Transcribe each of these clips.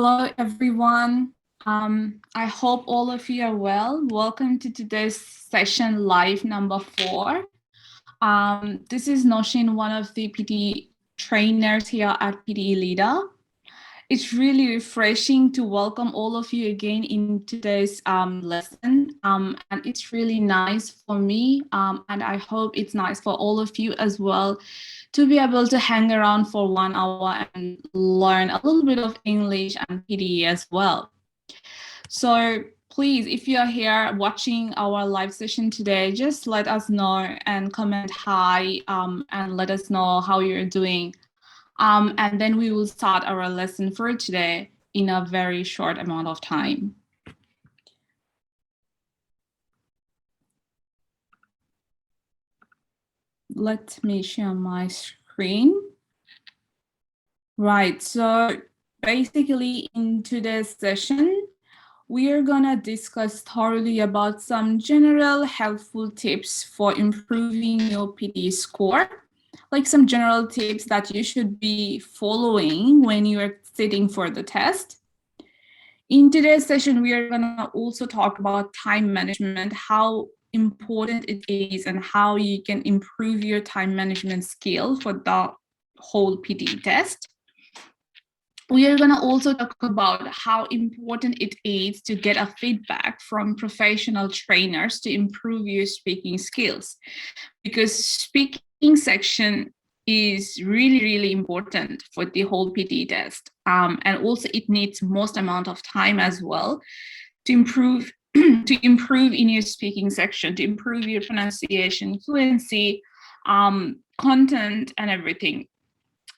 Hello, everyone. I hope all of you are well. Welcome to today's session live number 4. This is Noshin, one of the PTE trainers here at PTE Leader. It's really refreshing to welcome all of you again in today's lesson. And it's really nice for me, and I hope it's nice for all of you as well, to be able to hang around for 1 hour and learn a little bit of English and PTE as well. So please, if you're here watching our live session today, just let us know and comment hi, and let us know how you're doing. And then we will start our lesson for today in a very short amount of time. Let me share my screen. Right, so basically in today's session, we are gonna discuss thoroughly about some general helpful tips for improving your PTE score, like some general tips that you should be following when you are sitting for the test. In today's session, we are gonna also talk about time management, how important it is and how you can improve your time management skill for the whole PTE test. We are going to also talk about how important it is to get a feedback from professional trainers to improve your speaking skills, because speaking section is really, really important for the whole PTE test. And also it needs most amount of time as well to improve in your speaking section, to improve your pronunciation, fluency, content, and everything.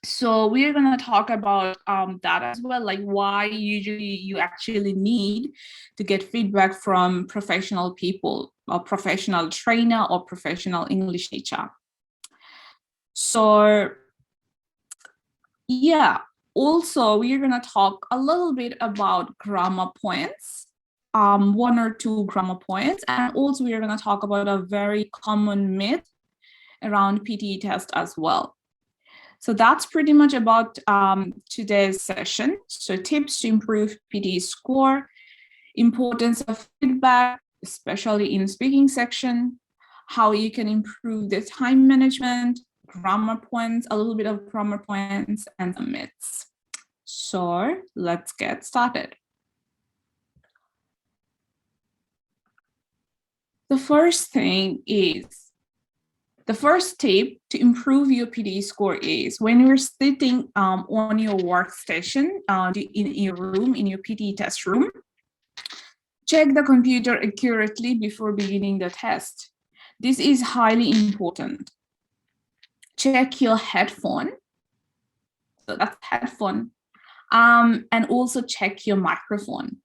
So we're going to talk about that as well, like why usually you actually need to get feedback from professional people, or professional trainer or professional English teacher. So yeah, also we're going to talk a little bit about grammar points, 1 or 2 grammar points, and also we're going to talk about a very common myth around PTE test as well. So that's pretty much about today's session. So tips to improve PTE score, importance of feedback, especially in speaking section, how you can improve the time management, grammar points, a little bit of grammar points, and some myths. So let's get started. The first tip to improve your PTE score is when you're sitting on your workstation in your room, in your PTE test room, check the computer accurately before beginning the test. This is highly important. Check your headphone. So that's headphone. And also check your microphone.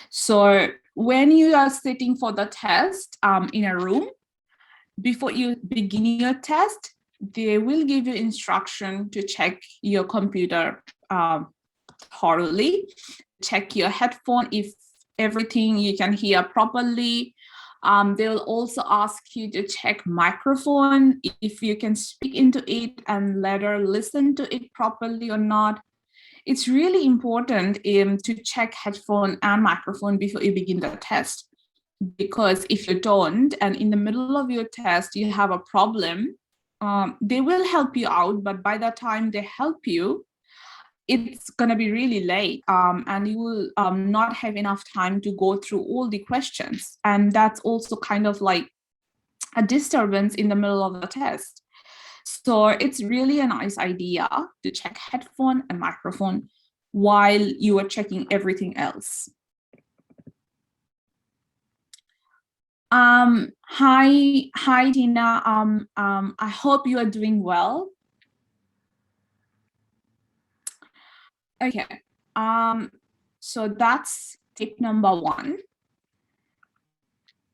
So when you are sitting for the test in a room, before you begin your test, they will give you instruction to check your computer thoroughly, check your headphone if everything you can hear properly. They will also ask you to check microphone, if you can speak into it and later listen to it properly or not. It's really important to check headphone and microphone before you begin the test. Because if you don't, and in the middle of your test, you have a problem, they will help you out, but by the time they help you, it's going to be really late, and you will not have enough time to go through all the questions. And that's also kind of like a disturbance in the middle of the test. So it's really a nice idea to check headphone and microphone while you are checking everything else. Hi Tina, I hope you are doing well. Okay, so that's tip number 1.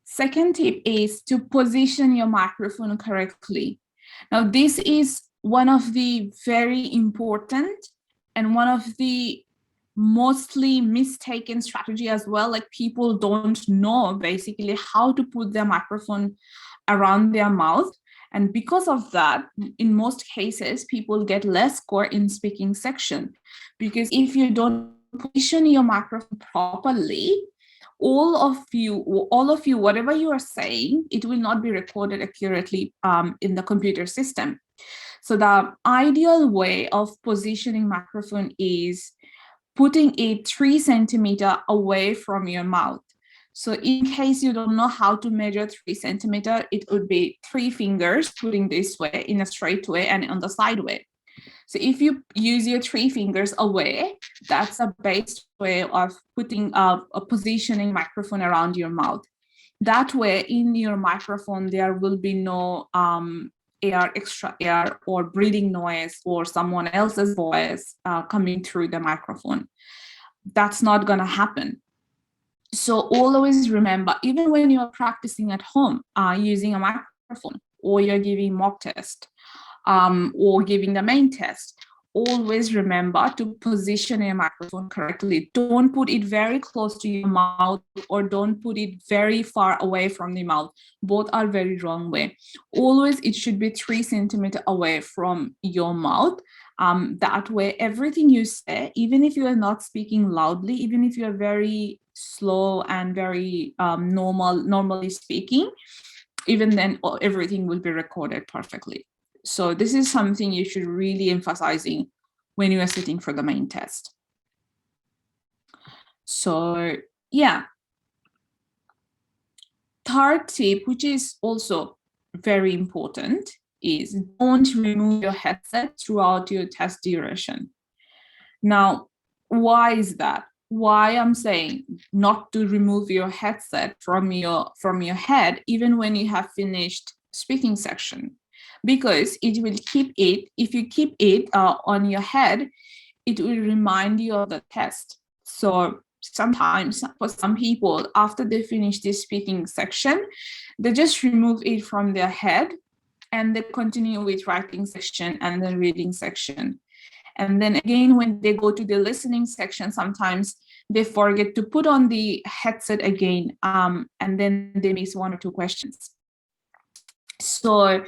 Second tip is to position your microphone correctly. Now this is one of the very important and one of the mostly mistaken strategy as well. Like people don't know basically how to put their microphone around their mouth, and because of that, in most cases people get less score in speaking section, because if you don't position your microphone properly, all of you, whatever you are saying, it will not be recorded accurately in the computer system. So the ideal way of positioning microphone is putting it 3 centimeters away from your mouth. So in case you don't know how to measure 3 centimeters, it would be 3 fingers putting this way in a straight way and on the side way. So if you use your 3 fingers away, that's a best way of putting a positioning microphone around your mouth. That way in your microphone, there will be no extra air or breathing noise or someone else's voice coming through the microphone. That's not gonna happen. So always remember, even when you're practicing at home using a microphone, or you're giving mock test, or giving the main test, always remember to position your microphone correctly. Don't put it very close to your mouth or don't put it very far away from the mouth. Both are very wrong way. Always it should be 3 centimeters away from your mouth. That way, everything you say, even if you are not speaking loudly, even if you are very slow and very normally speaking, even then everything will be recorded perfectly. So this is something you should really emphasizing when you are sitting for the main test. So yeah. Third tip, which is also very important, is don't remove your headset throughout your test duration. Now, why is that? Why I'm saying not to remove your headset from your head even when you have finished speaking section, because it will keep it, if you keep it on your head, it will remind you of the test. So sometimes for some people, after they finish this speaking section, they just remove it from their head and they continue with writing section and then reading section. And then again, when they go to the listening section, sometimes they forget to put on the headset again, and then they miss 1 or 2 questions. So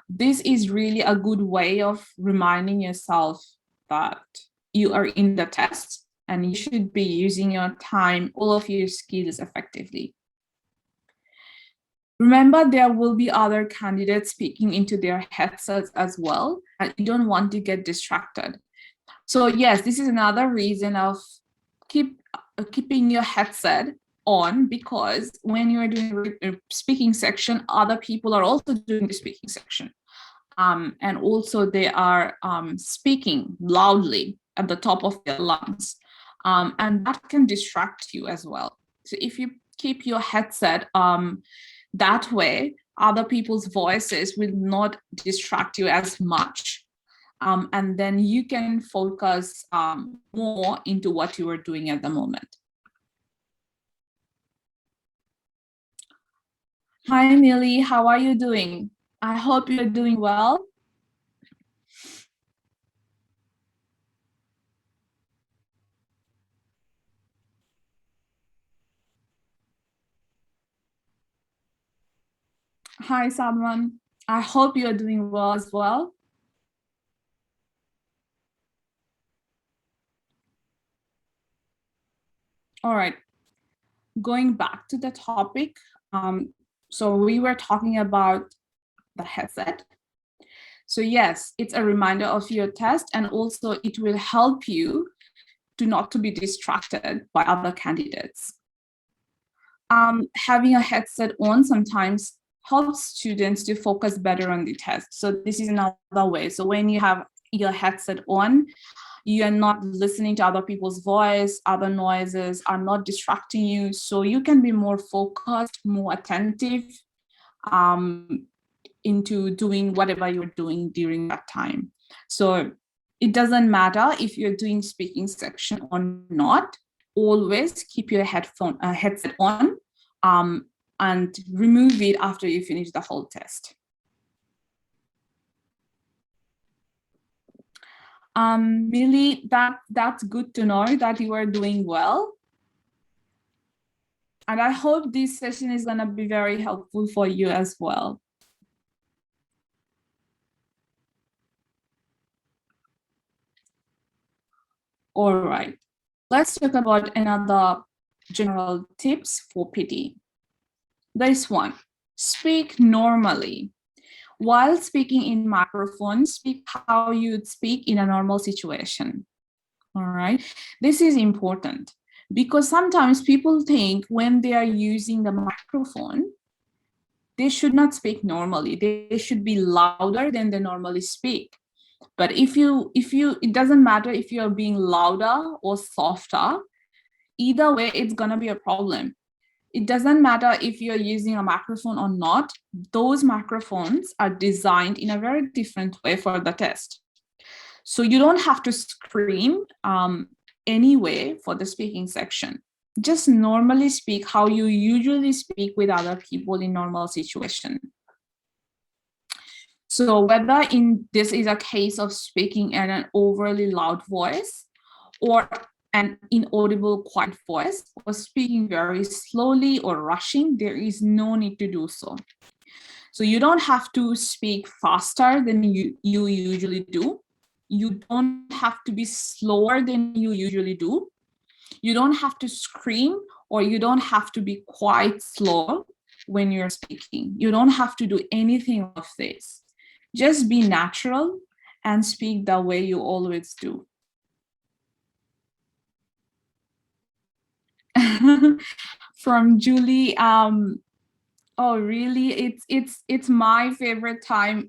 this is really a good way of reminding yourself that you are in the test and you should be using your time, all of your skills effectively. Remember, there will be other candidates speaking into their headsets as well, and you don't want to get distracted. So yes, this is another reason of keeping your headset on, because when you're doing a speaking section, other people are also doing the speaking section. And also they are speaking loudly at the top of their lungs. And that can distract you as well. So if you keep your headset that way, other people's voices will not distract you as much. And then you can focus more into what you are doing at the moment. Hi, Millie, how are you doing? I hope you're doing well. Hi, Salman. I hope you're doing well as well. All right, going back to the topic. So we were talking about the headset. So yes, it's a reminder of your test, and also it will help you to not to be distracted by other candidates. Having a headset on sometimes helps students to focus better on the test. So this is another way. So when you have your headset on, you are not listening to other people's voice, other noises are not distracting you. So you can be more focused, more attentive into doing whatever you're doing during that time. So it doesn't matter if you're doing speaking section or not, always keep your headset on and remove it after you finish the whole test. Millie, that's good to know that you are doing well. And I hope this session is going to be very helpful for you as well. All right. let's talk about another general tips for PT. This one, speak normally. While speaking in microphone, speak how you'd speak in a normal situation. All right, this is important because sometimes people think when they are using the microphone, they should not speak normally. They should be louder than they normally speak. But if you, it doesn't matter if you're being louder or softer, either way, it's gonna be a problem. It doesn't matter if you're using a microphone or not. Those microphones are designed in a very different way for the test. So you don't have to scream anyway for the speaking section. Just normally speak how you usually speak with other people in normal situation. So whether this is a case of speaking in an overly loud voice or an inaudible quiet voice, or speaking very slowly or rushing, there is no need to do so. So you don't have to speak faster than you usually do. You don't have to be slower than you usually do. You don't have to scream, or you don't have to be quite slow when you're speaking. You don't have to do anything of this. Just be natural and speak the way you always do. From Julie, oh really? It's my favorite time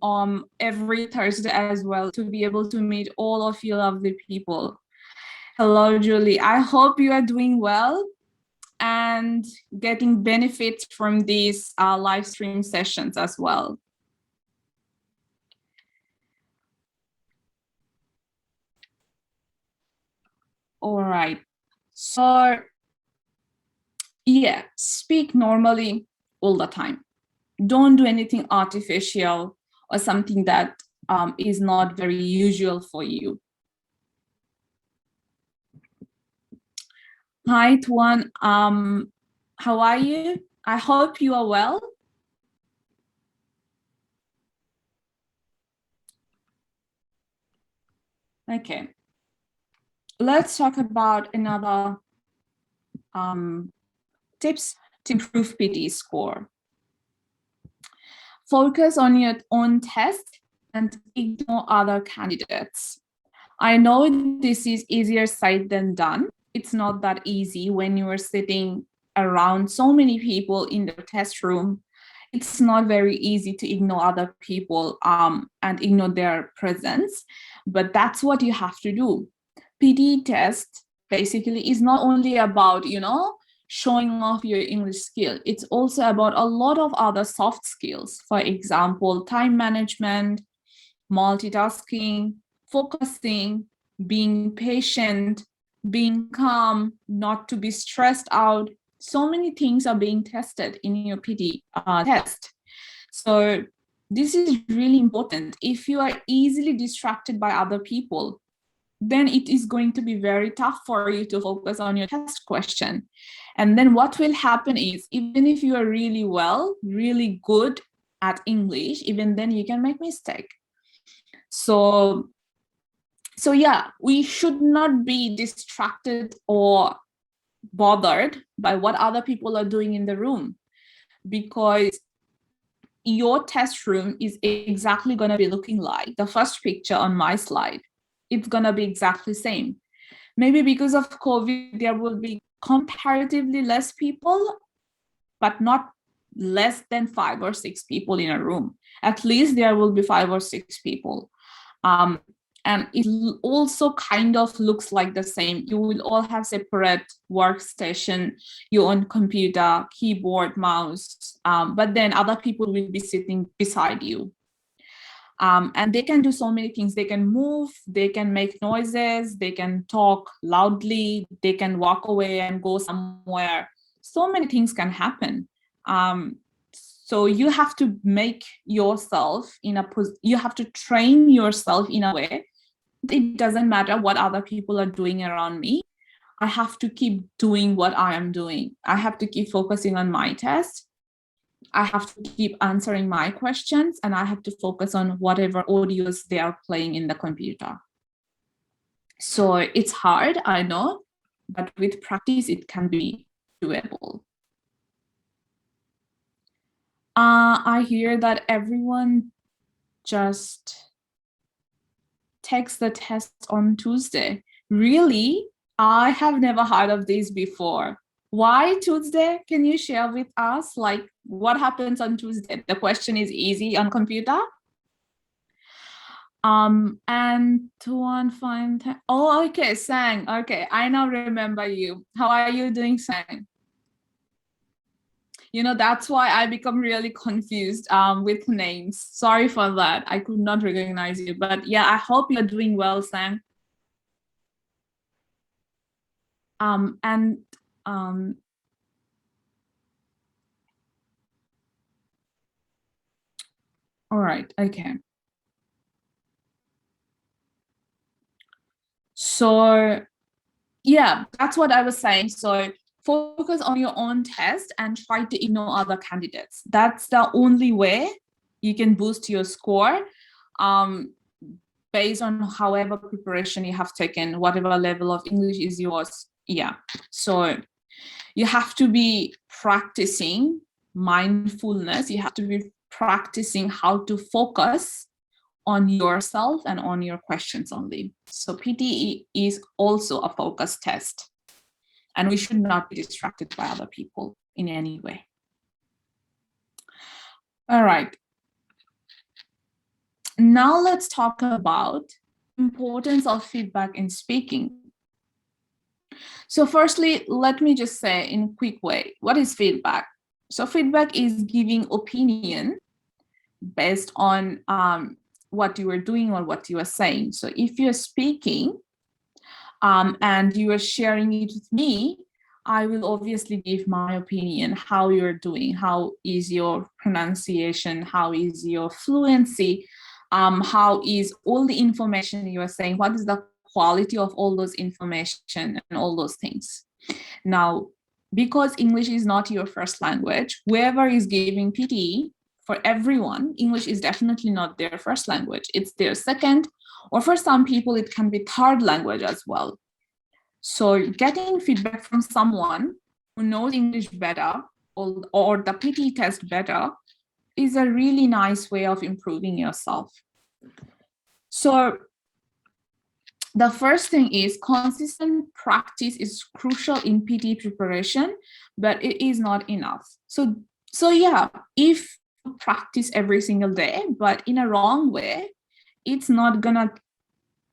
every Thursday as well, to be able to meet all of you lovely people. Hello, Julie. I hope you are doing well and getting benefits from these live stream sessions as well. All right. So yeah, speak normally all the time. Don't do anything artificial or something that is not very usual for you. Hi, Tuan. How are you? I hope you are well. Okay. Let's talk about another tips to improve PTE score. Focus on your own test and ignore other candidates. I know this is easier said than done. It's not that easy when you are sitting around so many people in the test room. It's not very easy to ignore other people and ignore their presence, but that's what you have to do. PTE test basically is not only about, showing off your English skill. It's also about a lot of other soft skills. For example, time management, multitasking, focusing, being patient, being calm, not to be stressed out. So many things are being tested in your PTE test. So this is really important. If you are easily distracted by other people, then it is going to be very tough for you to focus on your test question. And then what will happen is, even if you are really good at English, even then you can make mistake. So yeah, we should not be distracted or bothered by what other people are doing in the room, because your test room is exactly going to be looking like the first picture on my slide. It's going to be exactly the same. Maybe because of COVID, there will be comparatively less people, but not less than 5 or 6 people in a room. At least there will be 5 or 6 people. And it also kind of looks like the same. You will all have separate workstation, your own computer, keyboard, mouse, but then other people will be sitting beside you. And they can do so many things. They can move, they can make noises, they can talk loudly, they can walk away and go somewhere. So many things can happen. So you have to make yourself you have to train yourself in a way. It doesn't matter what other people are doing around me. I have to keep doing what I am doing. I have to keep focusing on my test. I have to keep answering my questions, and I have to focus on whatever audios they are playing in the computer. So it's hard, I know, but with practice, it can be doable. I hear that everyone just takes the test on Tuesday. Really? I have never heard of this before. Why Tuesday? Can you share with us, like, what happens on Tuesday? The question is easy on computer. And to one fine time. Oh, okay, Sang. Okay, I now remember you. How are you doing, Sang? You know, that's why I become really confused with names. Sorry for that. I could not recognize you. But yeah, I hope you're doing well, Sang. All right, okay. So yeah, that's what I was saying. So focus on your own test and try to ignore other candidates. That's the only way you can boost your score based on however preparation you have taken, whatever level of English is yours. Yeah, so you have to be practicing mindfulness. You have to be practicing how to focus on yourself and on your questions only. So PTE is also a focus test, and we should not be distracted by other people in any way. All right. Now let's talk about importance of feedback in speaking. So firstly, let me just say in a quick way, what is feedback? So feedback is giving opinion based on what you are doing or what you are saying. So if you're speaking and you are sharing it with me, I will obviously give my opinion, how you're doing, how is your pronunciation, how is your fluency, how is all the information you are saying, what is the quality of all those information and all those things. Now, because English is not your first language, whoever is giving PTE, for everyone, English is definitely not their first language. It's their second, or for some people, it can be third language as well. So getting feedback from someone who knows English better or the PTE test better is a really nice way of improving yourself. So the first thing is consistent practice is crucial in PTE preparation, but it is not enough. So yeah, if you practice every single day, but in a wrong way, it's not gonna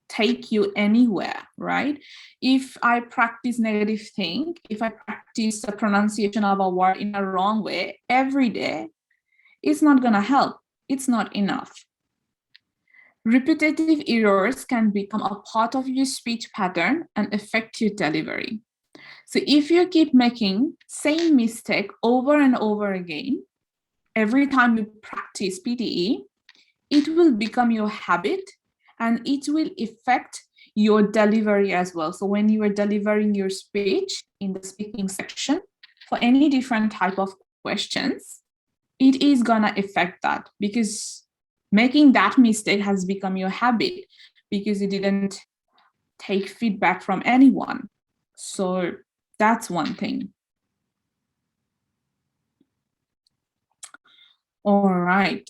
take you anywhere, right? If I practice negative thing, if I practice the pronunciation of a word in a wrong way every day, it's not gonna help. It's not enough. Repetitive errors can become a part of your speech pattern and affect your delivery. So if you keep making same mistake over and over again, every time you practice PTE, it will become your habit and it will affect your delivery as well. So when you are delivering your speech in the speaking section for any different type of questions, it is gonna affect that because making that mistake has become your habit because you didn't take feedback from anyone. So that's one thing. All right.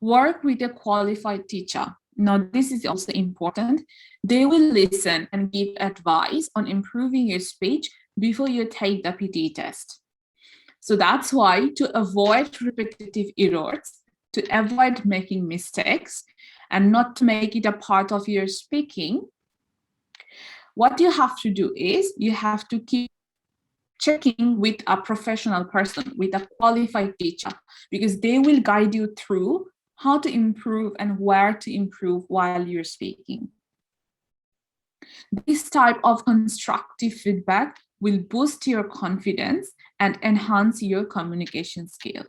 Work with a qualified teacher. Now, this is also important. They will listen and give advice on improving your speech before you take the PTE test. So that's why to avoid repetitive errors, to avoid making mistakes, and not to make it a part of your speaking, what you have to do is you have to keep checking with a professional person, with a qualified teacher, because they will guide you through how to improve and where to improve while you're speaking. This type of constructive feedback will boost your confidence and enhance your communication skill.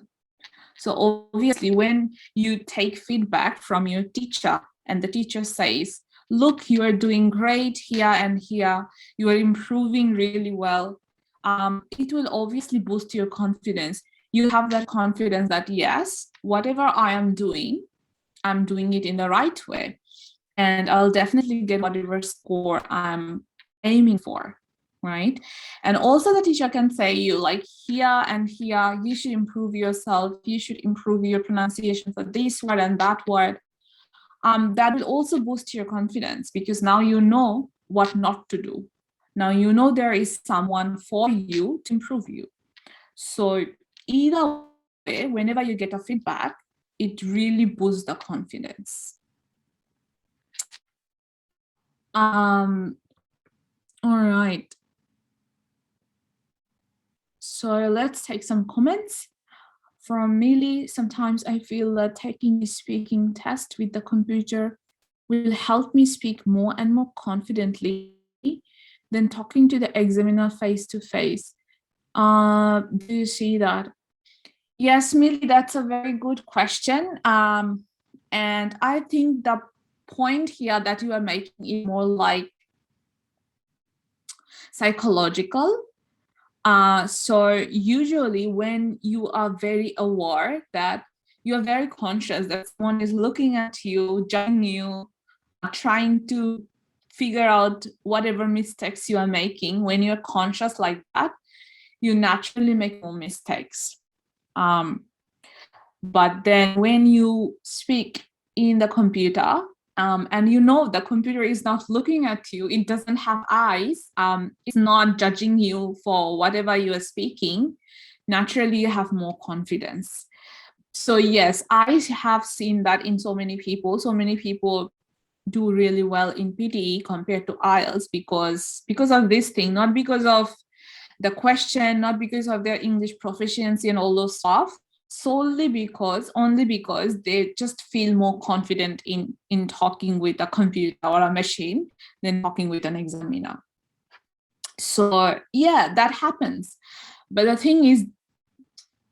So obviously, when you take feedback from your teacher and the teacher says, look, you are doing great here and here, you are improving really well, it will obviously boost your confidence. You have that confidence that yes, whatever I am doing, I'm doing it in the right way. And I'll definitely get whatever score I'm aiming for, right? And also the teacher can say you like here and here, you should improve yourself, you should improve your pronunciation for this word and that word. That will also boost your confidence because now you know what not to do. Now you know there is someone for you to improve you. So either way, whenever you get a feedback, it really boosts the confidence. All right. So let's take some comments. From Millie, sometimes I feel that taking a speaking test with the computer will help me speak more and more confidently than talking to the examiner face to face. Do you see that? Yes, Millie, that's a very good question. And I think the point here that you are making is more like psychological. So usually when you are very aware that you're very conscious that someone is looking at you, judging you, trying to figure out whatever mistakes you are making, when you're conscious like that, you naturally make more mistakes. But then when you speak in the computer, and you know the computer is not looking at you, it doesn't have eyes, it's not judging you for whatever you are speaking, naturally you have more confidence. So yes, I have seen that in so many people. So many people do really well in PTE compared to IELTS because of this thing, not because of the question, not because of their English proficiency and all those stuff, only because they just feel more confident in talking with a computer or a machine than talking with an examiner. So yeah, that happens. But the thing is,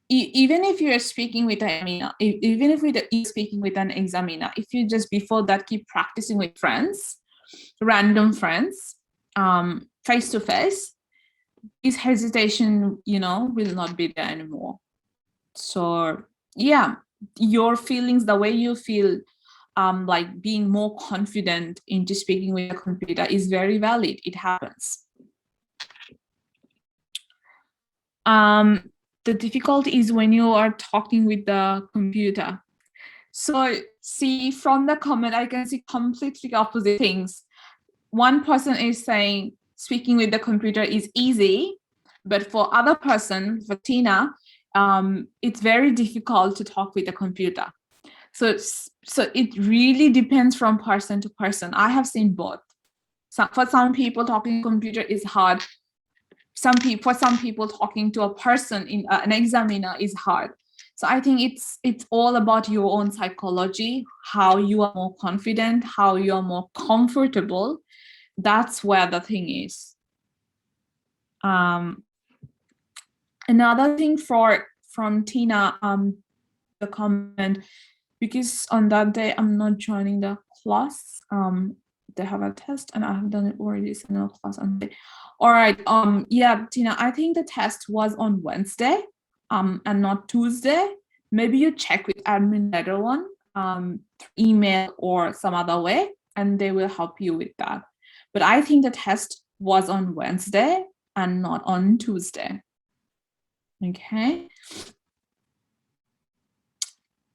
even if you're speaking with an examiner, even if you're speaking with an examiner, if you just before that keep practicing with friends, random friends, face to face, this hesitation, will not be there anymore. So yeah, your feelings, the way you feel, like being more confident into speaking with a computer is very valid. It happens. The difficulty is when you are talking with the computer. So see, from the comment, I can see completely opposite things. One person is saying speaking with the computer is easy, but for other person, for Tina, it's very difficult to talk with the computer. So it really depends from person to person. I have seen both. So for some people, talking computer is hard. For some people, talking to a person in an examiner is hard. So I think it's all about your own psychology, how you are more confident, how you are more comfortable. That's where the thing is. Another thing from Tina, the comment, because on that day I'm not joining the class. They have a test and I have done it already. So no class on day. All right. Yeah, Tina, I think the test was on Wednesday, and not Tuesday. Maybe you check with admin later on, email or some other way, and they will help you with that. But I think the test was on Wednesday and not on Tuesday. Okay.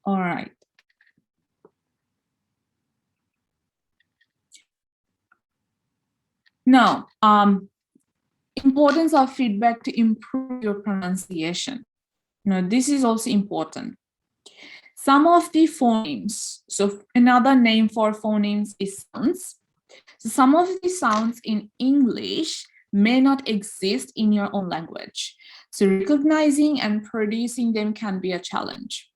All right. Now, importance of feedback to improve your pronunciation. This is also important. Some of the phonemes, so another name for phonemes is sounds. So some of the sounds in English may not exist in your own language. So recognizing and producing them can be a challenge.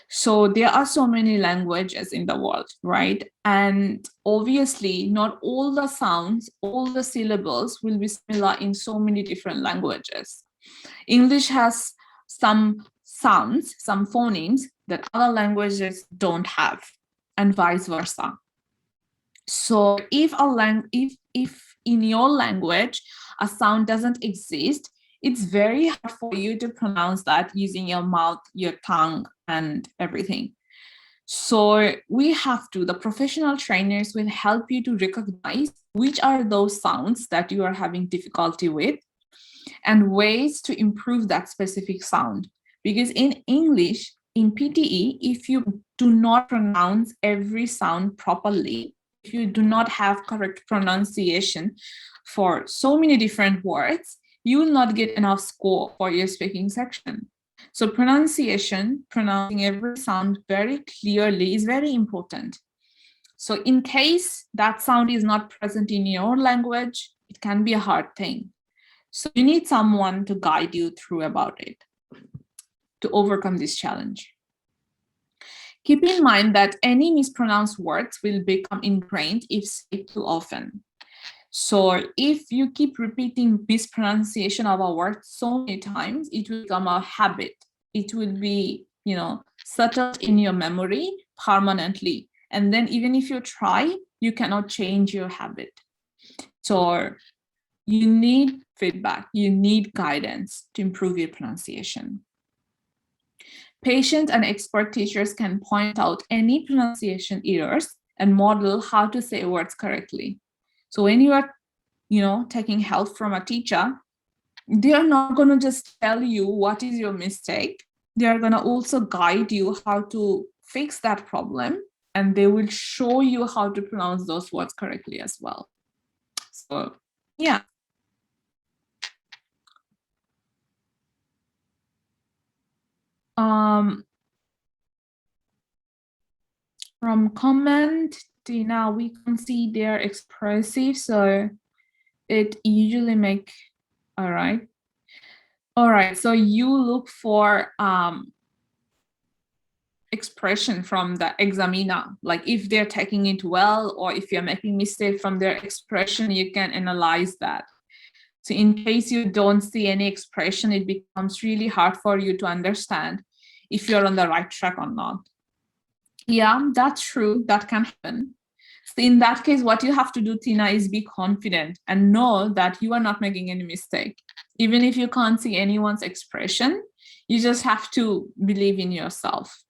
So there are so many languages in the world, right? And obviously not all the sounds, all the syllables will be similar in so many different languages. English has some sounds, some phonemes that other languages don't have, and vice versa. So if in your language a sound doesn't exist, it's very hard for you to pronounce that using your mouth, your tongue, and everything. So the professional trainers will help you to recognize which are those sounds that you are having difficulty with and ways to improve that specific sound. Because in English, in PTE, if you do not pronounce every sound properly, if you do not have correct pronunciation for so many different words, you will not get enough score for your speaking section. So pronunciation, pronouncing every sound very clearly is very important. So in case that sound is not present in your language, it can be a hard thing. So you need someone to guide you through about it to overcome this challenge. Keep in mind that any mispronounced words will become ingrained if said too often. So if you keep repeating mispronunciation of a word so many times, it will become a habit. It will be, settled in your memory permanently. And then even if you try, you cannot change your habit. So you need feedback, you need guidance to improve your pronunciation. Patient and expert teachers can point out any pronunciation errors and model how to say words correctly. So when you are, taking help from a teacher, they are not going to just tell you what is your mistake. They are going to also guide you how to fix that problem, and they will show you how to pronounce those words correctly as well. So, yeah. From comment, Tina, we can see they're expressive, so it usually make, all right. All right, so you look for expression from the examiner, like if they're taking it well, or if you're making mistake from their expression, you can analyze that. So in case you don't see any expression, it becomes really hard for you to understand if you're on the right track or not. Yeah, that's true. That can happen. So in that case, what you have to do, Tina, is be confident and know that you are not making any mistake. Even if you can't see anyone's expression, you just have to believe in yourself.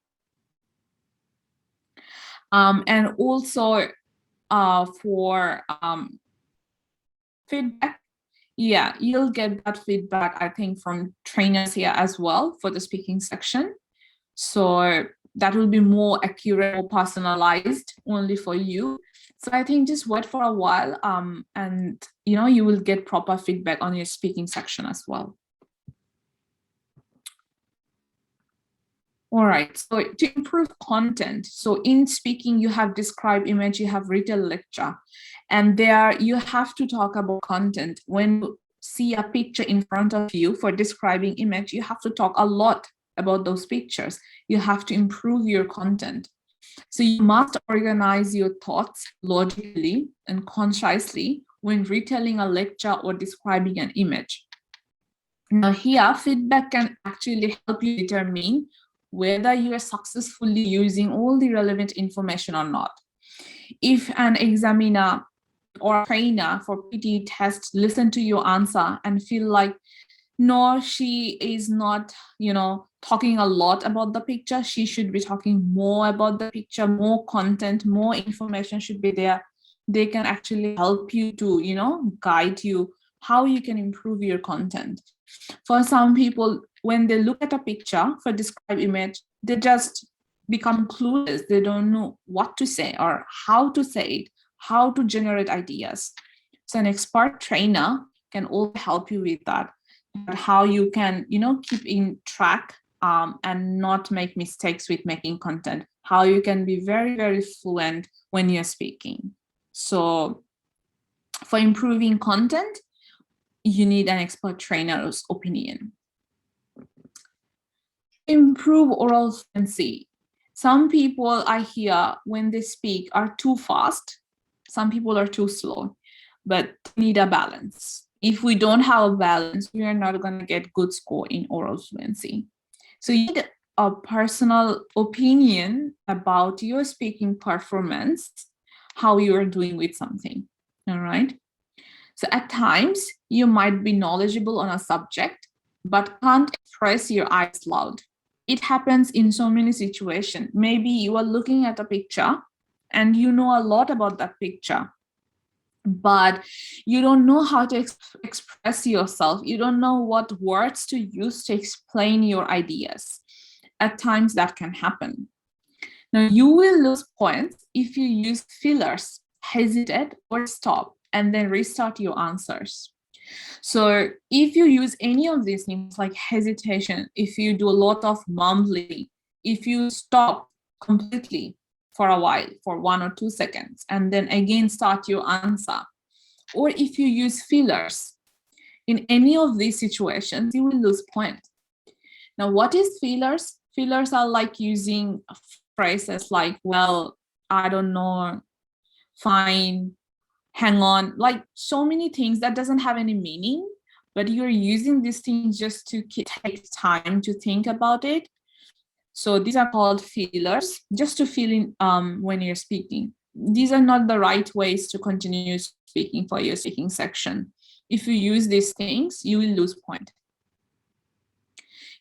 And also for feedback, yeah, you'll get that feedback, I think, from trainers here as well for the speaking section. So that will be more accurate, more personalized only for you. So I think just wait for a while and you will get proper feedback on your speaking section as well. All right, so to improve content, so in speaking, you have described image, you have written lecture, and there you have to talk about content. When you see a picture in front of you for describing image, you have to talk a lot about those pictures. You have to improve your content. So you must organize your thoughts logically and concisely when retelling a lecture or describing an image. Now here, feedback can actually help you determine whether you are successfully using all the relevant information or not. If an examiner or trainer for PTE test listen to your answer and feel like, no, she is not, talking a lot about the picture, she should be talking more about the picture, more content, more information should be there, they can actually help you to, guide you how you can improve your content. For some people, when they look at a picture for described image, they just become clueless. They don't know what to say or how to say it, how to generate ideas. So an expert trainer can also help you with that, how you can, keep in track and not make mistakes with making content, how you can be very, very fluent when you're speaking. So for improving content, you need an expert trainer's opinion. Improve oral fluency. Some people I hear when they speak are too fast. Some people are too slow, but need a balance. If we don't have a balance, we are not going to get good score in oral fluency. So you need a personal opinion about your speaking performance, how you are doing with something, all right? So at times, you might be knowledgeable on a subject, but can't express your eyes loud. it happens in so many situations. Maybe you are looking at a picture and you know a lot about that picture, but you don't know how to express yourself. You don't know what words to use to explain your ideas. At times that can happen. Now, you will lose points if you use fillers, hesitate, or stop, and then restart your answers. So if you use any of these things like hesitation, if you do a lot of mumbling, if you stop completely for a while, for 1 or 2 seconds, and then again start your answer, or if you use fillers, in any of these situations, you will lose points. Now, what is fillers? Fillers are like using phrases like, well, I don't know, fine, hang on, like so many things that doesn't have any meaning, but you're using these things just to take time to think about it. So these are called fillers, just to fill in when you're speaking. These are not the right ways to continue speaking for your speaking section. If you use these things, you will lose point.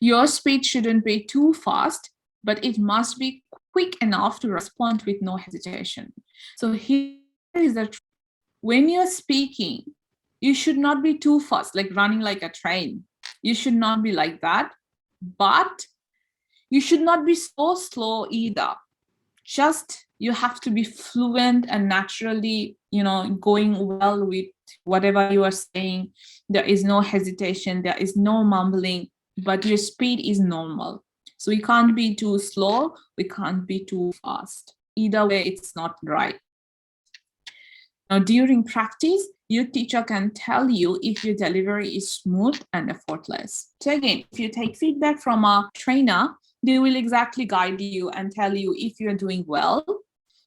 Your speech shouldn't be too fast, but it must be quick enough to respond with no hesitation. So here is the truth. When you're speaking, you should not be too fast, like running like a train. You should not be like that, but you should not be so slow either. Just you have to be fluent and naturally, going well with whatever you are saying. There is no hesitation, there is no mumbling, but your speed is normal. So we can't be too slow, we can't be too fast. Either way, it's not right. Now, during practice, your teacher can tell you if your delivery is smooth and effortless. So again, if you take feedback from a trainer, they will exactly guide you and tell you if you're doing well,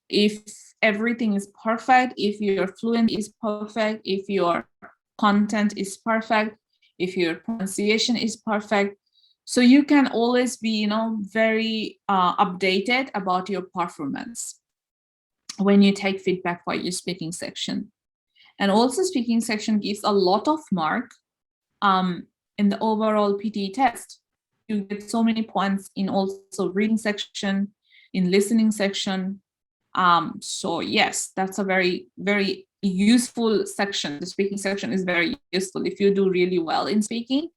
if everything is perfect, if your fluency is perfect, if your content is perfect, if your pronunciation is perfect. So you can always be, very updated about your performance when you take feedback for your speaking section. And also speaking section gives a lot of mark in the overall PTE test. You get so many points in also reading section, in listening section. So yes, that's a very, very useful section. The speaking section is very useful. If you do really well in speaking,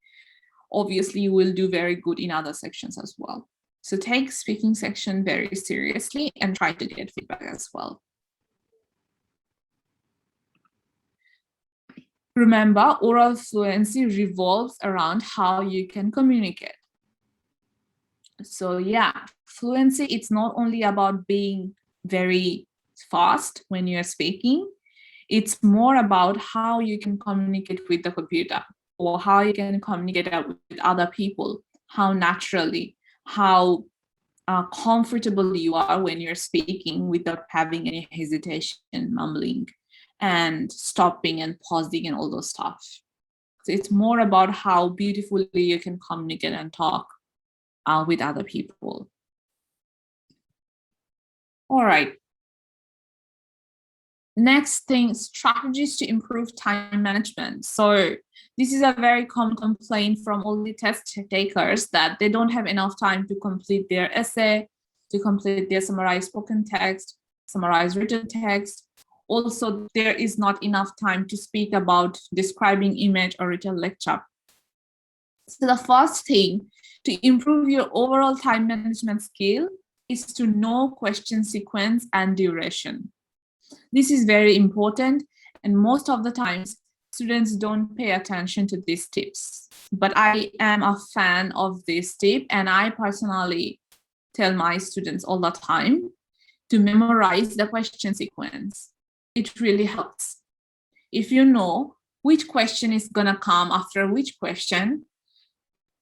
obviously you will do very good in other sections as well. So take speaking section very seriously and try to get feedback as well. Remember, oral fluency revolves around how you can communicate. So yeah, fluency, it's not only about being very fast when you're speaking, it's more about how you can communicate with the computer, or how you can communicate with other people, how naturally, how comfortable you are when you're speaking without having any hesitation, mumbling, and stopping and pausing and all those stuff. So it's more about how beautifully you can communicate and talk with other people. All right. Next thing, strategies to improve time management. So this is a very common complaint from all the test takers, that they don't have enough time to complete their essay, to complete their summarized spoken text, summarized written text. Also, there is not enough time to speak about describing image or written lecture. So the first thing to improve your overall time management skill is to know question sequence and duration. This is very important, and most of the times students don't pay attention to these tips. But I am a fan of this tip, and I personally tell my students all the time to memorize the question sequence. It really helps. If you know which question is gonna come after which question,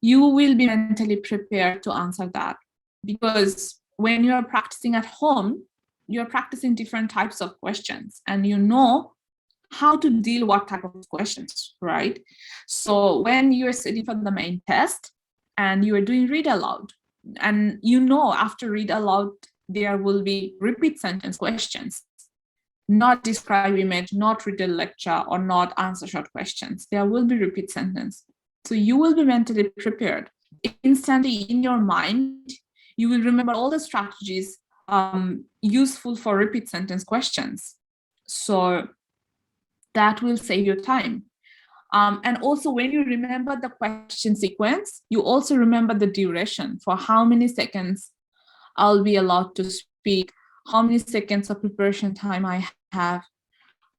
you will be mentally prepared to answer that. Because when you are practicing at home, you're practicing different types of questions, and you know how to deal what type of questions, right? So when you're sitting for the main test and you are doing read aloud, and after read aloud, there will be repeat sentence questions, not describe image, not read a lecture, or not answer short questions. There will be repeat sentence. So you will be mentally prepared instantly in your mind, you will remember all the strategies useful for repeat sentence questions. So that will save your time. And also when you remember the question sequence, you also remember the duration for how many seconds I'll be allowed to speak, how many seconds of preparation time I have,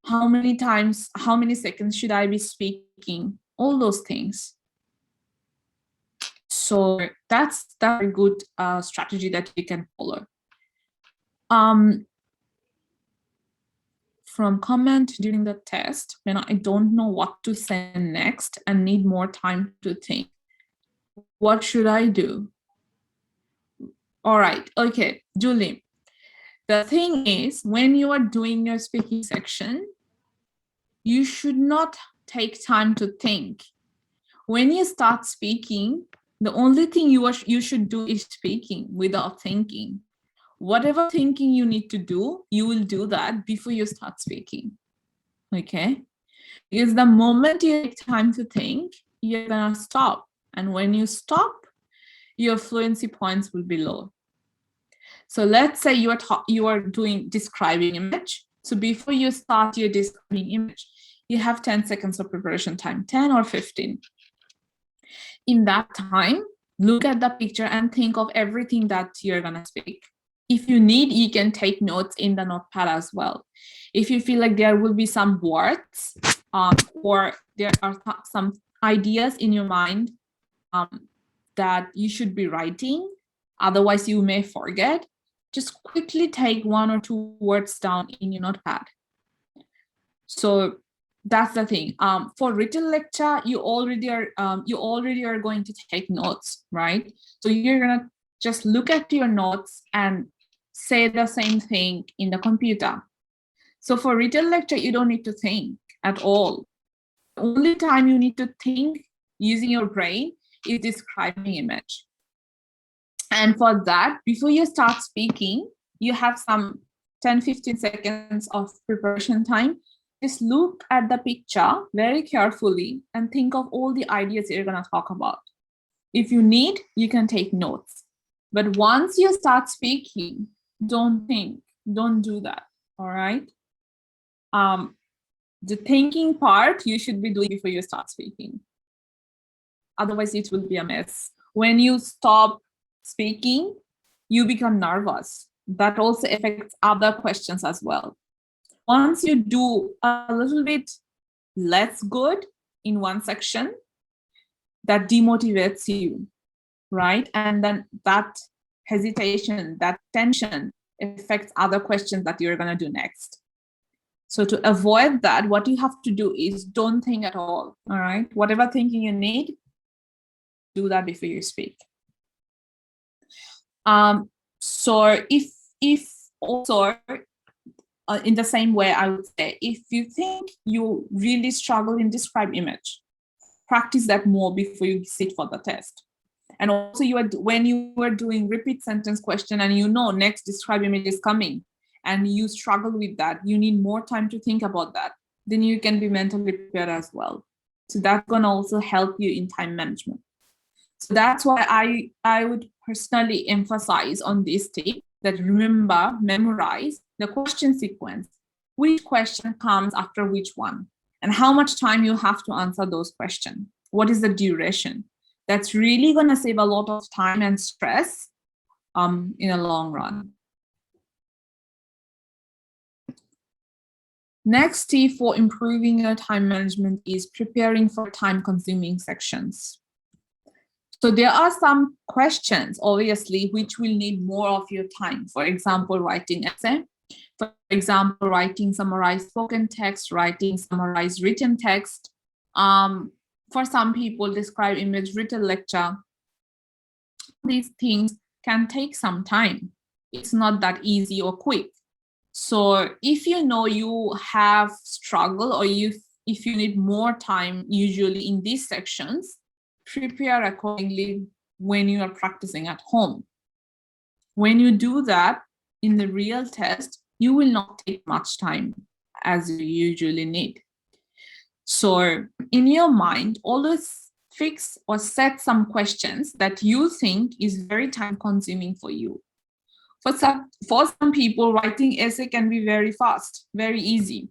how many seconds should I be speaking, all those things. So that's a good strategy that you can follow. From comment during the test, when I don't know what to say next and need more time to think, what should I do? All right, okay, Julie. The thing is, when you are doing your speaking section, you should not take time to think. When you start speaking, the only thing you should do is speaking without thinking. Whatever thinking you need to do, you will do that before you start speaking. Okay? Because the moment you take time to think, you're gonna stop. And when you stop, your fluency points will be low. So let's say you are doing describing image. So before you start your describing image, you have 10 seconds of preparation time, 10 or 15. In that time, look at the picture and think of everything that you're gonna speak. If you need, you can take notes in the notepad as well. If you feel like there will be some words or there are some ideas in your mind that you should be writing, otherwise you may forget, just quickly take 1 or 2 words down in your notepad. So that's the thing. For written lecture, you already are going to take notes, right? So you're gonna just look at your notes and say the same thing in the computer. So for written lecture, you don't need to think at all. The only time you need to think using your brain is describing image. And for that, before you start speaking, you have some 10-15 seconds of preparation time. Just look at the picture very carefully and think of all the ideas you're going to talk about. If you need, you can take notes. But once you start speaking, don't think, don't do that, all right? The thinking part you should be doing before you start speaking. Otherwise, it will be a mess. When you stop speaking, you become nervous. That also affects other questions as well. Once you do a little bit less good in one section, that demotivates you, right? And then that hesitation, that tension affects other questions that you're going to do next. So to avoid that, what you have to do is don't think at all, all right? Whatever thinking you need, do that before you speak. So if also in the same way, I would say, if you think you really struggle in describe image, practice that more before you sit for the test. And also when you are doing repeat sentence question and you know next describe image is coming and you struggle with that, you need more time to think about that, then you can be mentally prepared as well. So that's gonna also help you in time management. So that's why I would personally emphasize on this tip that remember, memorize the question sequence. Which question comes after which one? And how much time you have to answer those questions. What is the duration? That's really going to save a lot of time and stress in the long run. Next tip for improving your time management is preparing for time-consuming sections. So there are some questions, obviously, which will need more of your time. For example, writing essay. For example, writing summarized spoken text, writing summarized written text. For some people, describe image, written lecture. These things can take some time. It's not that easy or quick. So if you know you have struggle or if you need more time, usually in these sections, prepare accordingly when you are practicing at home. When you do that in the real test, you will not take much time as you usually need. So in your mind, always fix or set some questions that you think is very time consuming for you. For some people, writing essay can be very fast, very easy,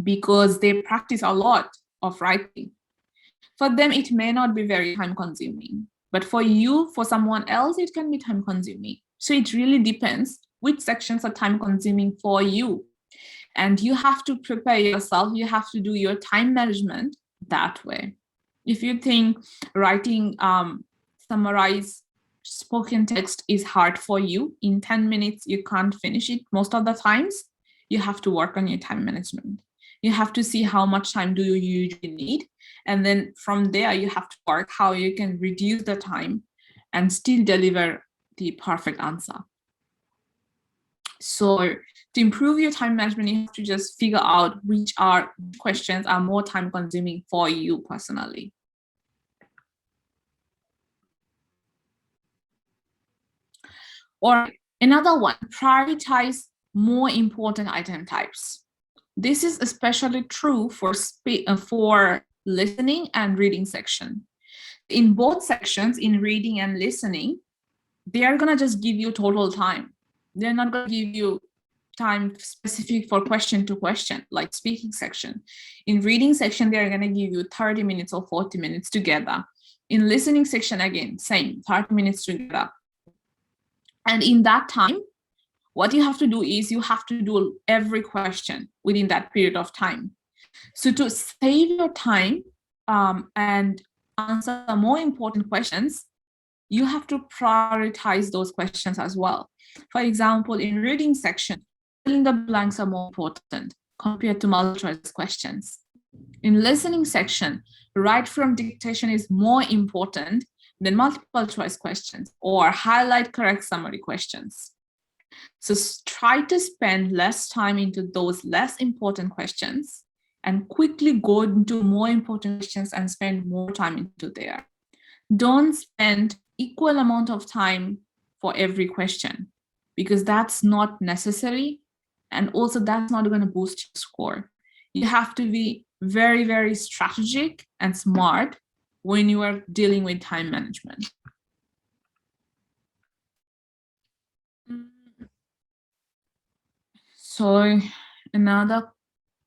because they practice a lot of writing. For them, it may not be very time consuming, but for you, for someone else, it can be time consuming. So it really depends which sections are time consuming for you. And you have to prepare yourself. You have to do your time management that way. If you think writing summarize spoken text is hard for you, in 10 minutes, you can't finish it most of the times, you have to work on your time management. You have to see how much time do you usually need. And then from there, you have to work how you can reduce the time and still deliver the perfect answer. So to improve your time management, you have to just figure out which questions are more time consuming for you personally. Or another one, prioritize more important item types. This is especially true for listening and reading section. In both sections, in reading and listening, they are gonna just give you total time. They're not gonna give you time specific for question to question, like speaking section. In reading section, they're gonna give you 30 minutes or 40 minutes together. In listening section, again, same, 30 minutes together. And in that time, what you have to do is you have to do every question within that period of time. So to save your time and answer more important questions, you have to prioritize those questions as well. For example, in reading section, fill in the blanks are more important compared to multiple choice questions. In listening section, write from dictation is more important than multiple choice questions or highlight correct summary questions. So try to spend less time into those less important questions and quickly go into more important questions and spend more time into there. Don't spend equal amount of time for every question, because that's not necessary. And also that's not going to boost your score. You have to be very, very strategic and smart when you are dealing with time management. So another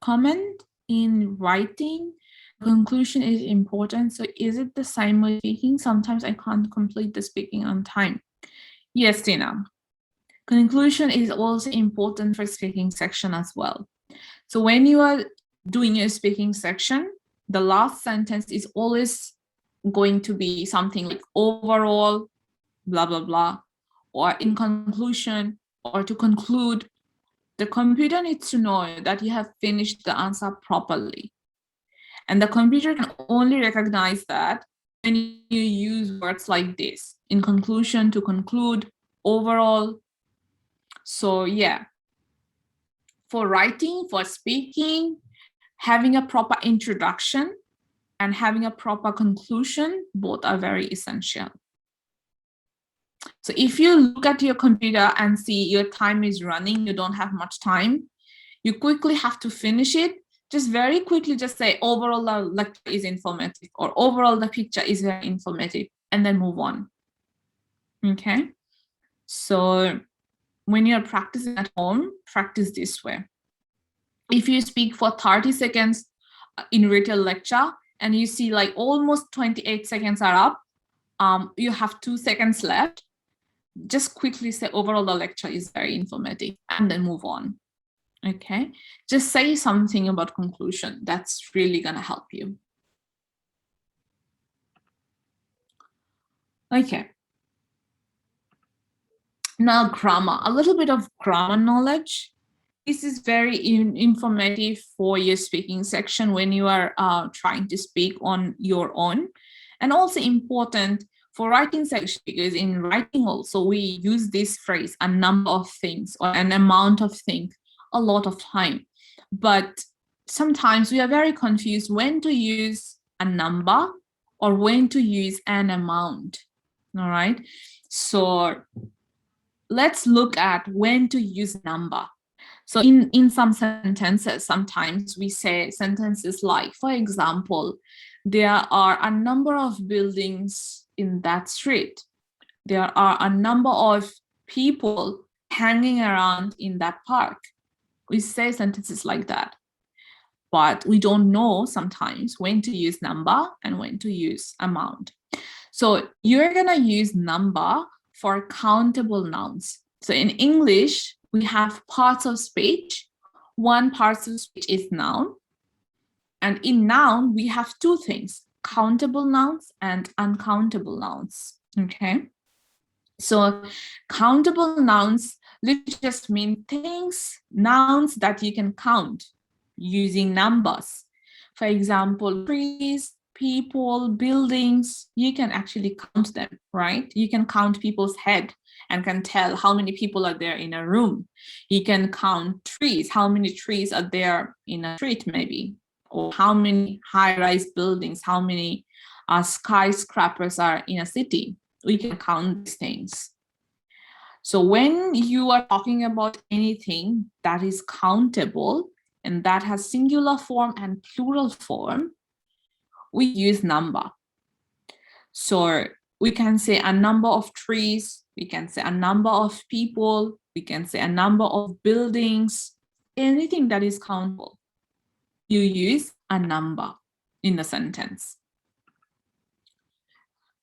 comment in writing, conclusion is important. So is it the same with speaking? Sometimes I can't complete the speaking on time. Yes, Tina. Conclusion is also important for speaking section as well. So when you are doing your speaking section, the last sentence is always going to be something like overall, blah, blah, blah, or in conclusion, or to conclude. The computer needs to know that you have finished the answer properly. And the computer can only recognize that when you use words like this, in conclusion, to conclude, overall. So yeah, for writing, for speaking, having a proper introduction and having a proper conclusion, both are very essential. So if you look at your computer and see your time is running, you don't have much time, you quickly have to finish it. Just very quickly, just say overall the lecture is informative or overall the picture is very informative, and then move on. Okay. So when you're practicing at home, practice this way. If you speak for 30 seconds in retail lecture and you see like almost 28 seconds are up, you have 2 seconds left, just quickly say overall the lecture is very informative and then move on. Okay, just say something about conclusion. That's really gonna help you. Okay. Now grammar, a little bit of grammar knowledge. This is very informative for your speaking section when you are trying to speak on your own, and also important for writing section, because in writing also we use this phrase, a number of things or an amount of things, a lot of time. But sometimes we are very confused when to use a number or when to use an amount. All right, so let's look at when to use number. So in some sentences, sometimes we say sentences like, for example, There are a number of buildings in that street. There are a number of people hanging around in that park. We say sentences like that, but we don't know sometimes when to use number and when to use amount. So you're gonna use number for countable nouns. So in English, we have parts of speech. One part of speech is noun. And in noun, we have two things, countable nouns and uncountable nouns, okay? So countable nouns literally just mean things, nouns that you can count using numbers. For example, trees, people, buildings, you can actually count them, right? You can count people's head and can tell how many people are there in a room. You can count trees, how many trees are there in a street maybe, or how many high-rise buildings, how many skyscrapers are in a city. We can count these things. So when you are talking about anything that is countable and that has singular form and plural form, we use number. So we can say a number of trees, we can say a number of people, we can say a number of buildings, anything that is countable. You use a number in the sentence.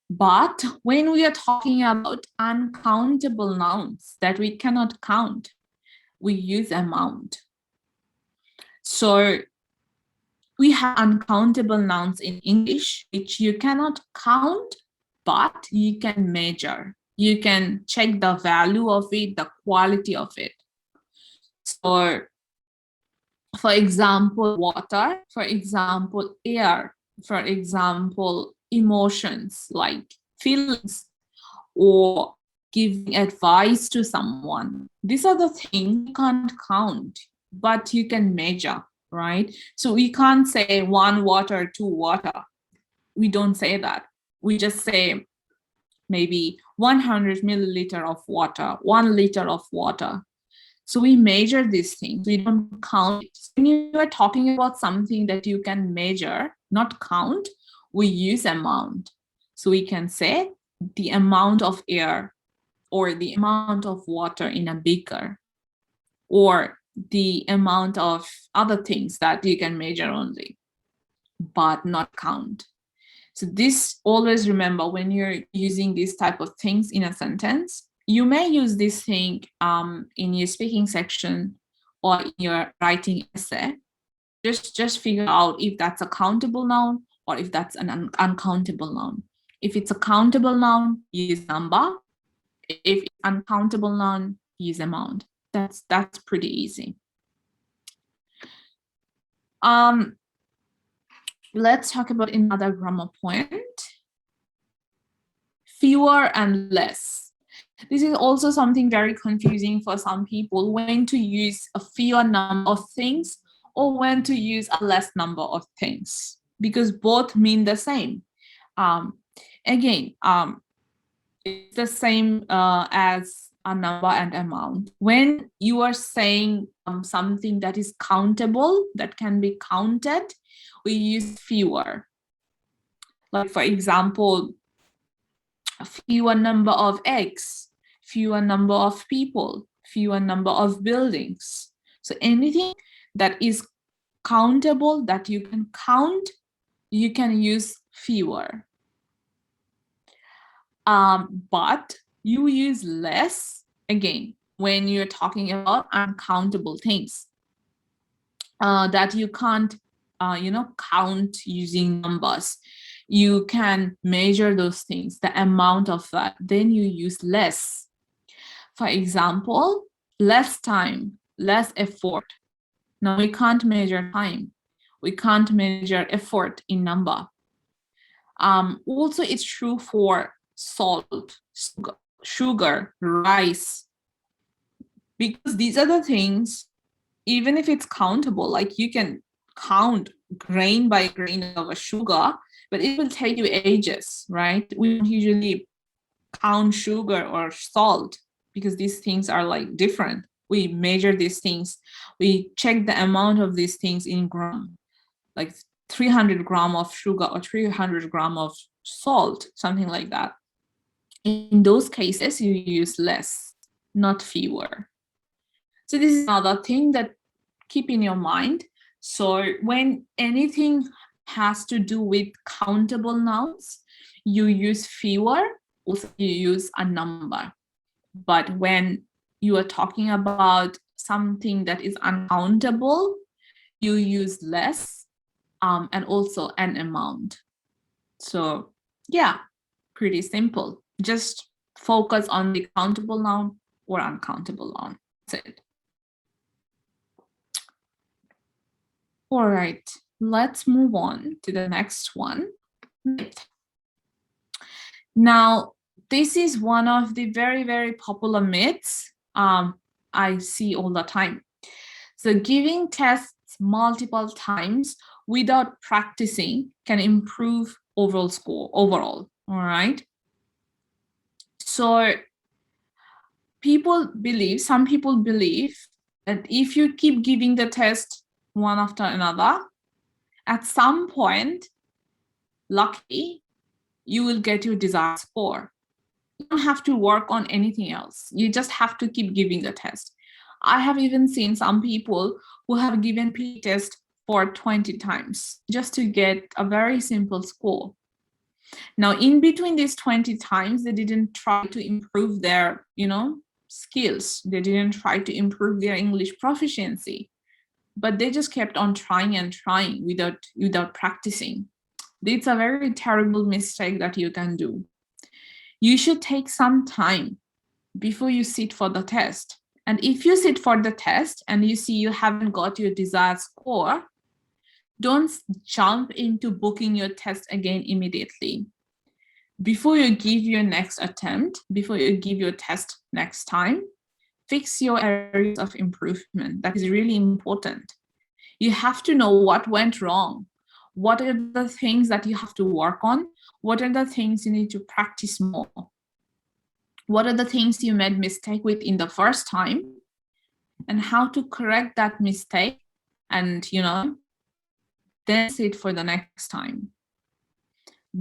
But when we are talking about uncountable nouns that we cannot count, we use amount. So we have uncountable nouns in English, which you cannot count, but you can measure. You can check the value of it, the quality of it. So, for example, water, for example, air, for example, emotions like feelings or giving advice to someone. These are the things you can't count, but you can measure, right? So we can't say 1 water, 2 water. We don't say that. We just say maybe 100 milliliter of water, 1 liter of water. So we measure these things. We don't count it. When you are talking about something that you can measure, not count, we use amount. So we can say the amount of air or the amount of water in a beaker or the amount of other things that you can measure only, but not count. So this, always remember when you're using these type of things in a sentence, you may use this thing in your speaking section or in your writing essay. Just figure out if that's a countable noun or if that's an uncountable noun. If it's a countable noun, use number. If it's uncountable noun, use amount. That's pretty easy. Let's talk about another grammar point. Fewer and less. This is also something very confusing for some people, when to use a fewer number of things or when to use a less number of things, because both mean the same. Again, it's the same as a number and amount. When you are saying something that is countable, that can be counted, we use fewer. Like, for example, a fewer number of eggs, fewer number of people, fewer number of buildings. So anything that is countable, that you can count, you can use fewer. But you use less, again, when you're talking about uncountable things that you can't, count using numbers. You can measure those things, the amount of that, then you use less. For example, less time, less effort. Now we can't measure time. We can't measure effort in number. Also, it's true for salt, sugar, rice, because these are the things, even if it's countable, like you can count grain by grain of a sugar, but it will take you ages, right? We don't usually count sugar or salt because these things are like different. We measure these things. We check the amount of these things in gram. Like 300 grams of sugar or 300 grams of salt, something like that. In those cases, you use less, not fewer. So this is another thing that keep in your mind. So when anything has to do with countable nouns, you use fewer, also you use a number. But when you are talking about something that is uncountable, you use less and also an amount. So yeah, pretty simple. Just focus on the countable noun or uncountable noun. That's it. All right, let's move on to the next one. Now, this is one of the very, very popular myths I see all the time. So giving tests multiple times without practicing can improve overall score, all right? So some people believe that if you keep giving the test one after another, at some point, luckily, you will get your desired score. You don't have to work on anything else. You just have to keep giving the test. I have even seen some people who have given PTE test for 20 times just to get a very simple score. Now, in between these 20 times, they didn't try to improve their, skills. They didn't try to improve their English proficiency, but they just kept on trying and trying without practicing. It's a very terrible mistake that you can do. You should take some time before you sit for the test. And if you sit for the test and you see you haven't got your desired score, don't jump into booking your test again immediately. Before you give your next attempt, before you give your test next time, fix your areas of improvement. That is really important. You have to know what went wrong. What are the things that you have to work on? What are the things you need to practice more? What are the things you made mistake with in the first time? And how to correct that mistake and, then sit for the next time.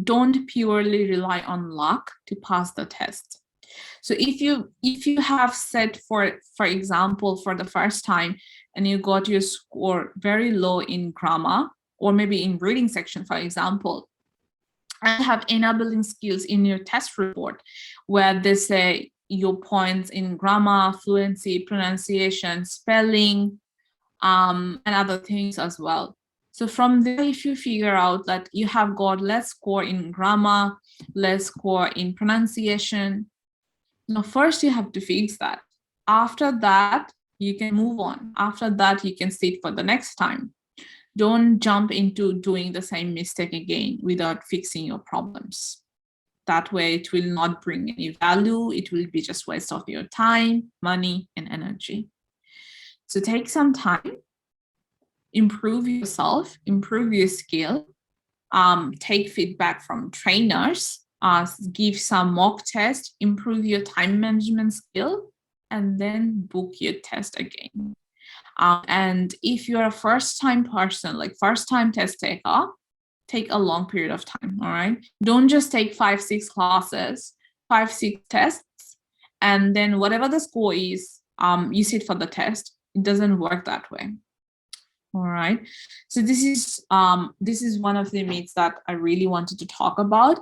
Don't purely rely on luck to pass the test. So if you have set for example, for the first time and you got your score very low in grammar or maybe in reading section, for example, and have enabling skills in your test report where they say your points in grammar, fluency, pronunciation, spelling, and other things as well. So from there, if you figure out that you have got less score in grammar, less score in pronunciation, now first you have to fix that. After that, you can move on. After that, you can sit for the next time. Don't jump into doing the same mistake again without fixing your problems. That way it will not bring any value. It will be just waste of your time, money, and energy. So take some time, improve yourself, improve your skill, take feedback from trainers, give some mock test, improve your time management skill, and then book your test again. And if you're a first-time person, like first-time test taker, take a long period of time, all right? Don't just take 5-6 classes, 5-6 tests, and then whatever the score is, you sit for the test. It doesn't work that way. All right. So this is one of the myths that I really wanted to talk about.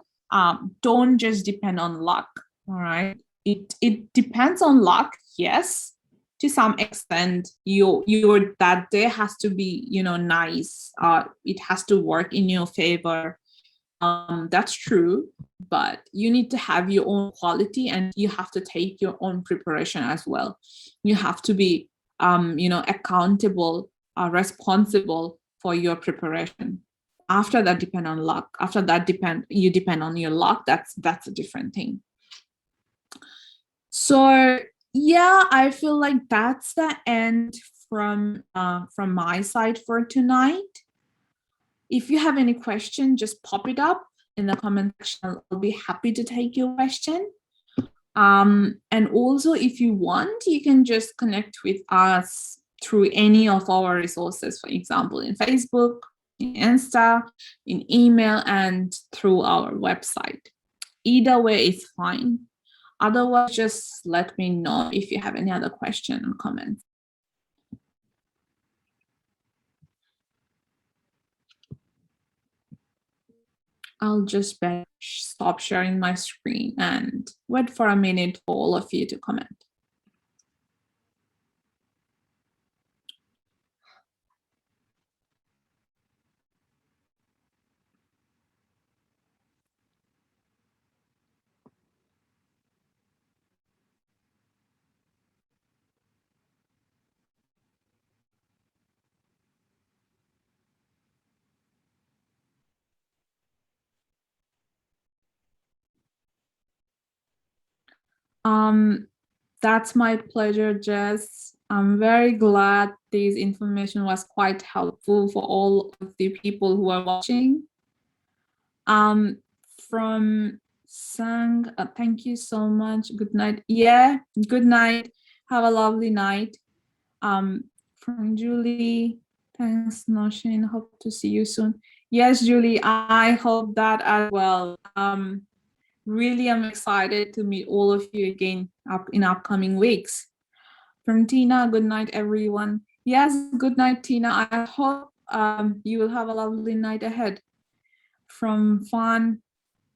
Don't just depend on luck. All right. It depends on luck, yes, to some extent. Your that day has to be, nice. It has to work in your favor. That's true, but you need to have your own quality and you have to take your own preparation as well. You have to be accountable, responsible for your preparation. After that, depend on luck. After that, you depend on your luck. That's a different thing. So yeah, I feel like that's the end from my side for tonight. If you have any question, just pop it up in the comment section. I'll be happy to take your question. And also, if you want, you can just connect with us through any of our resources, for example, in Facebook in Insta, in email, and through our website. Either way is fine. Otherwise, just let me know if you have any other question or comments. I'll just stop sharing my screen and wait for a minute for all of you to comment. That's my pleasure, Jess. I'm very glad this information was quite helpful for all of the people who are watching. From Sang, thank you so much. Good night. Yeah, good night. Have a lovely night. From Julie, thanks, Noshin. Hope to see you soon. Yes, Julie, I hope that as well. Really, I'm excited to meet all of you again in upcoming weeks. From Tina, good night, everyone. Yes, good night, Tina. I hope you will have a lovely night ahead. From Fawn,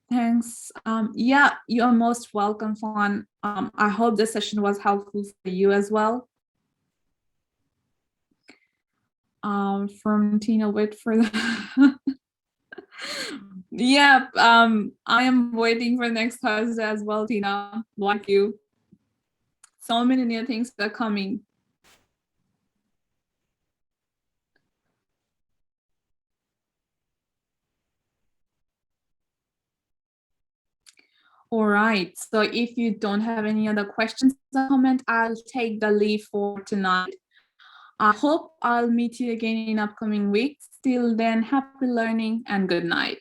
thanks. Yeah, you are most welcome, Fawn. I hope the session was helpful for you as well. From Tina, wait for the yeah, I am waiting for next Thursday as well, Tina, like you. So many new things are coming. All right, so if you don't have any other questions or comment, I'll take the leave for tonight. I hope I'll meet you again in upcoming weeks. Till then, happy learning and good night.